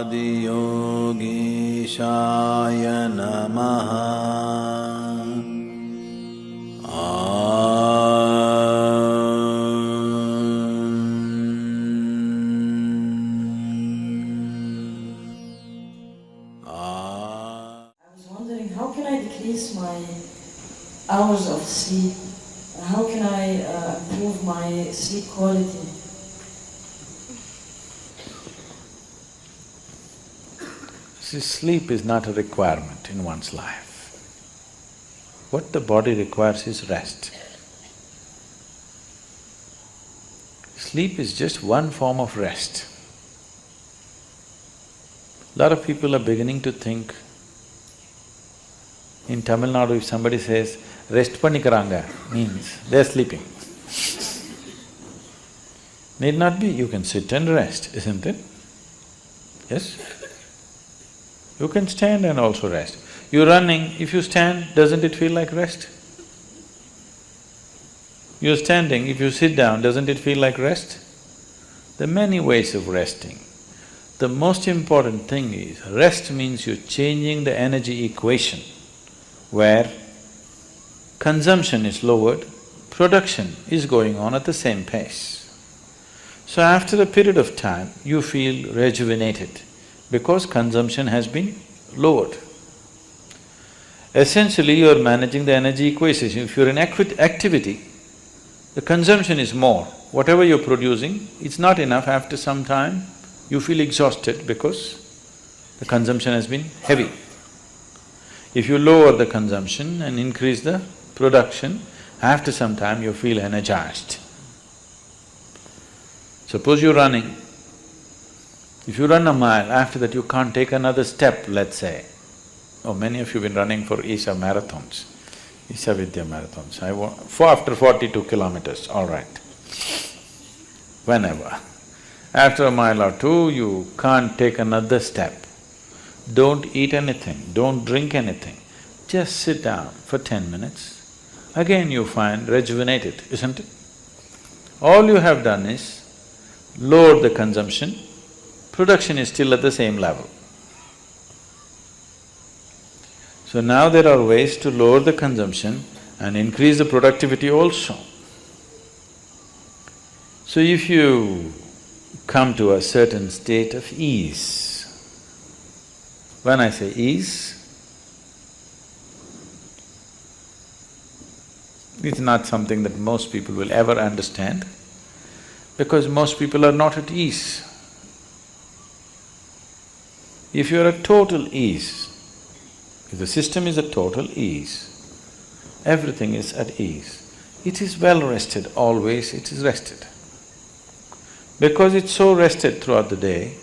Adiyogeshaya Namaha. How can I decrease my hours of sleep? How can I improve my sleep quality? See, sleep is not a requirement in one's life. What the body requires is rest. Sleep is just one form of rest. A lot of people are beginning to think, in Tamil Nadu, if somebody says, rest pannikaranga, means they're sleeping. Need not be, you can sit and rest, isn't it? Yes? You can stand and also rest. You're running, if you stand, doesn't it feel like rest? You're standing, if you sit down, doesn't it feel like rest? There are many ways of resting. The most important thing is, rest means you're changing the energy equation, where consumption is lowered, production is going on at the same pace. So after a period of time, you feel rejuvenated because consumption has been lowered. Essentially, you are managing the energy equation. If you're in activity, the consumption is more. Whatever you're producing, it's not enough. After some time, you feel exhausted because the consumption has been heavy. If you lower the consumption and increase the production, after some time you feel energized. Suppose you're running, if you run a mile, after that you can't take another step, let's say. Oh, many of you have been running for Isha marathons, Isha Vidya marathons. After 42 kilometers, all right. Whenever. After a mile or two, you can't take another step. Don't eat anything, don't drink anything, just sit down for 10 minutes. Again you find rejuvenated, isn't it? All you have done is lower the consumption, production is still at the same level. So now there are ways to lower the consumption and increase the productivity also. So if you come to a certain state of ease, when I say ease, it's not something that most people will ever understand, because most people are not at ease. If you're at total ease, if the system is at total ease, everything is at ease, it is well rested, always it is rested. Because it's so rested throughout the day,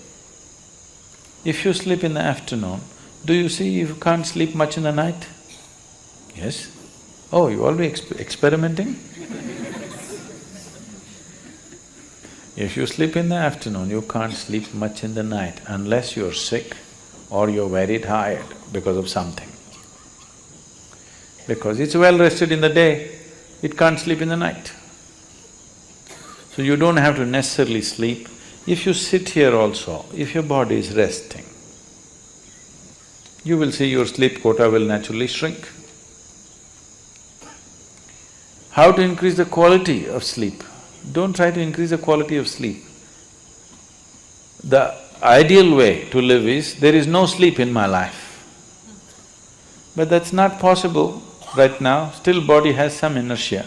if you sleep in the afternoon, do you see you can't sleep much in the night? Yes? Oh, you always experimenting? If you sleep in the afternoon, you can't sleep much in the night unless you're sick or you're very tired because of something. Because it's well rested in the day, it can't sleep in the night. So you don't have to necessarily sleep. If you sit here also, if your body is resting, you will see your sleep quota will naturally shrink. How to increase the quality of sleep? Don't try to increase the quality of sleep. The ideal way to live is, there is no sleep in my life. But that's not possible right now, still body has some inertia.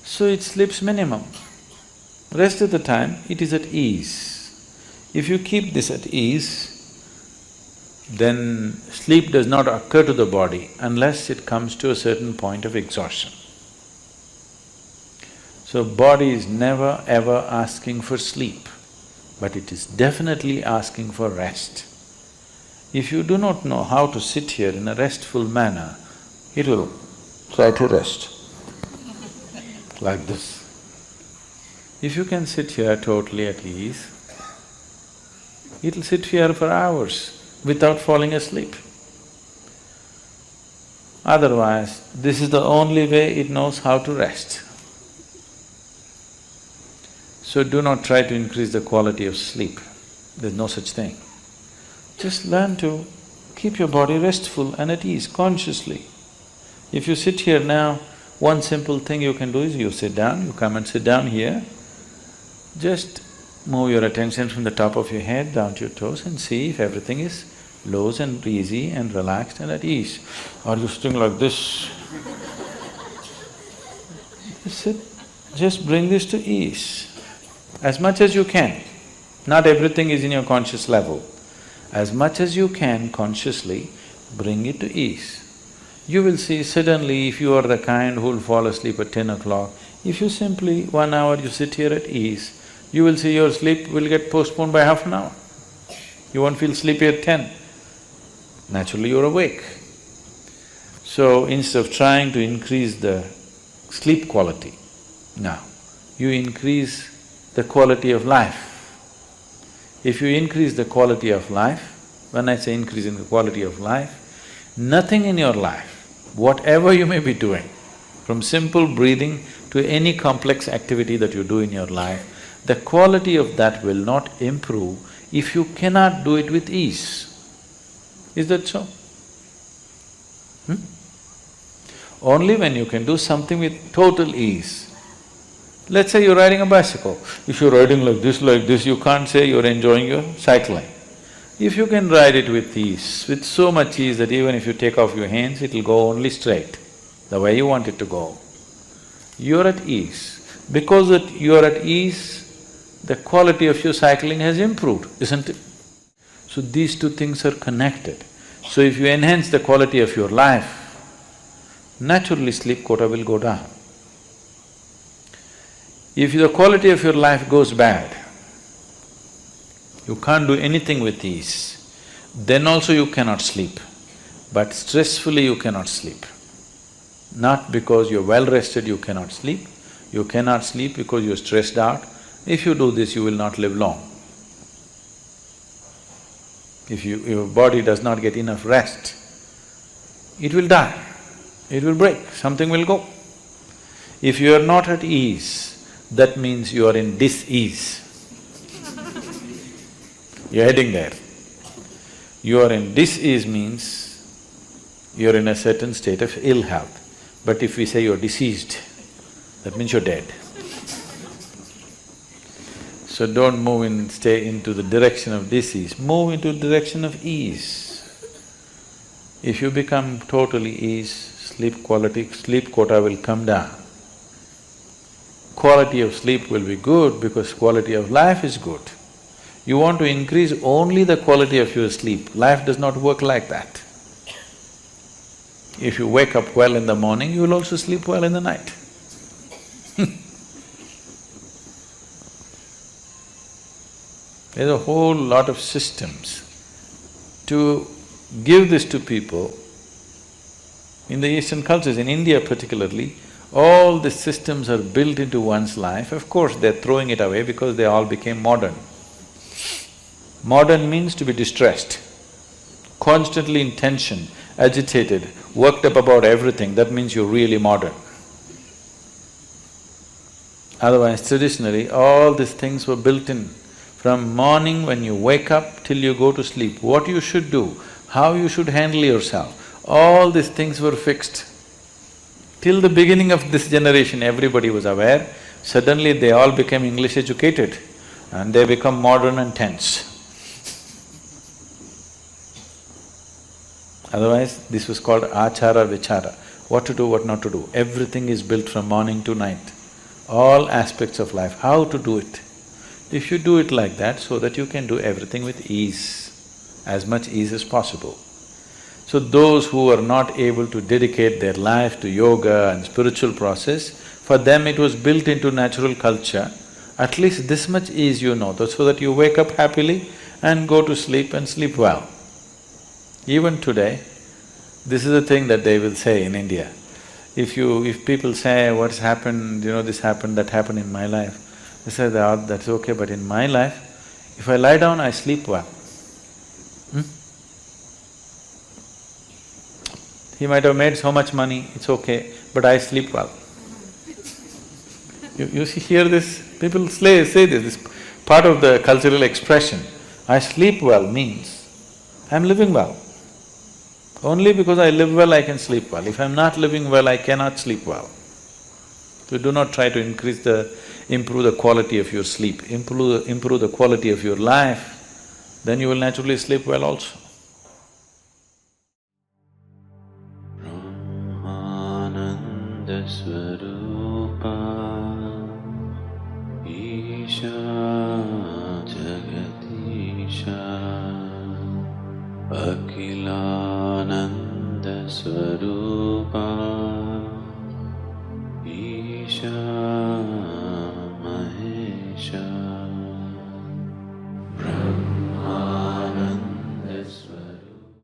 So it sleeps minimum. Rest of the time, it is at ease. If you keep this at ease, then sleep does not occur to the body unless it comes to a certain point of exhaustion. So body is never ever asking for sleep, but it is definitely asking for rest. If you do not know how to sit here in a restful manner, it will try to rest like this. If you can sit here totally at ease, it'll sit here for hours without falling asleep. Otherwise, this is the only way it knows how to rest. So do not try to increase the quality of sleep, there's no such thing. Just learn to keep your body restful and at ease consciously. If you sit here now, one simple thing you can do is you sit down, you come and sit down here, just move your attention from the top of your head down to your toes and see if everything is loose and easy and relaxed and at ease. Are you sitting like this? Just sit, just bring this to ease as much as you can. Not everything is in your conscious level. As much as you can consciously, bring it to ease. You will see suddenly if you are the kind who will fall asleep at 10 o'clock, if you simply 1 hour you sit here at ease, you will see your sleep will get postponed by half an hour. You won't feel sleepy at 10. Naturally you're awake. So instead of trying to increase the sleep quality, now you increase the quality of life. If you increase the quality of life, when I say increasing the quality of life, nothing in your life, whatever you may be doing, from simple breathing to any complex activity that you do in your life, the quality of that will not improve if you cannot do it with ease. Is that so? Only when you can do something with total ease. Let's say you're riding a bicycle. If you're riding like this, you can't say you're enjoying your cycling. If you can ride it with ease, with so much ease that even if you take off your hands, it'll go only straight, the way you want it to go. You're at ease. Because that you're at ease, the quality of your cycling has improved, isn't it? So these two things are connected. So if you enhance the quality of your life, naturally sleep quota will go down. If the quality of your life goes bad, you can't do anything with ease, then also you cannot sleep, but stressfully you cannot sleep. Not because you're well rested you cannot sleep because you're stressed out. If you do this, you will not live long. If your body does not get enough rest, it will die, it will break, something will go. If you are not at ease, that means you are in dis-ease. You're heading there. You are in dis-ease means you're in a certain state of ill health. But if we say you're diseased, that means you're dead. So don't move in… stay into the direction of disease, move into the direction of ease. If you become totally ease, sleep quota will come down. Quality of sleep will be good because quality of life is good. You want to increase only the quality of your sleep, life does not work like that. If you wake up well in the morning, you will also sleep well in the night. There's a whole lot of systems to give this to people. In the Eastern cultures, in India particularly, all the systems are built into one's life. Of course, they're throwing it away because they all became modern. Modern means to be distressed, constantly in tension, agitated, worked up about everything, that means you're really modern. Otherwise, traditionally, all these things were built in. From morning when you wake up till you go to sleep, what you should do, how you should handle yourself, all these things were fixed. Till the beginning of this generation, everybody was aware, suddenly they all became English educated and they become modern and tense. Otherwise, this was called achara vichara, what to do, what not to do. Everything is built from morning to night, all aspects of life, how to do it. If you do it like that, so that you can do everything with ease, as much ease as possible. So those who are not able to dedicate their life to yoga and spiritual process, for them it was built into natural culture, at least this much ease you know, so that you wake up happily and go to sleep and sleep well. Even today, this is the thing that they will say in India. If people say, what's happened, this happened, that happened in my life, they say, that's okay, but in my life, if I lie down, I sleep well. He might have made so much money, it's okay, but I sleep well. You hear this? People say this part of the cultural expression. I sleep well means I'm living well. Only because I live well, I can sleep well. If I'm not living well, I cannot sleep well. So do not try to improve the quality of your sleep, improve the quality of your life, then you will naturally sleep well also. Brahmananda Swarupa Isha Jagatisha Akhilananda Swarupa Isha Mahesha